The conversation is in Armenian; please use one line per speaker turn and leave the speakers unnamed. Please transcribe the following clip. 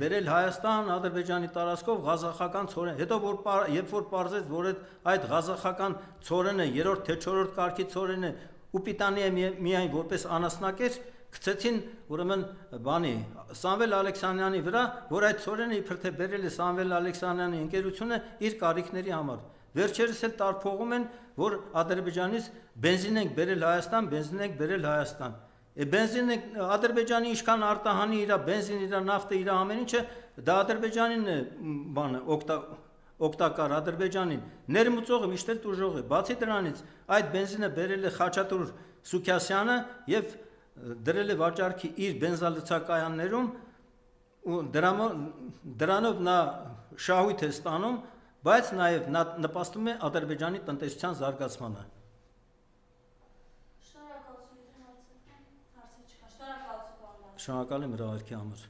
բերել Հայաստան, Ադրբեջանի տարածքով ղազախական ցորեն։ Հետո երբ որ պարզեց, որ այդ ղազախական ցորենը 3-րդ թե 4-րդ կարգի ցորեն է ու պիտանի է միայն որպես անասնակետ, գցեցին ուրեմն բանի Սամվել Ալեքսանյանի վրա, որ այդ ցորենը իբր թե բերել է Սամվել Ալեքսանյանի ընկերությունը իր կարիքների համար։ Վերջերս էլ տարփողում են, որ Ադրբեջանից բենզին ենք բերել Հայաստան, բենզին ենք բերել Հայաստան։ Բենզինը Ադրբեջանի ինչքան արտահանի իր բենզին, իր նավթը, իր ամեն ինչը, դա Ադրբեջանին է բանը օգտակար Ադրբեջանին։ Ներմուծողը միշտ էլ տուժող է։ Բացի դրանից, այդ բենզինը բերել է Խաչատուր Սուքյասյանը եւ դրել է վաճառքի իր բենզալցակայաններում ու դրանով նա շահույթ է ստանում, բայց նաեւ նա նպաստում է Ադրբեջանի տնտեսության զարգացմանը։ Շնորհակալ եմ հրավերքի համար։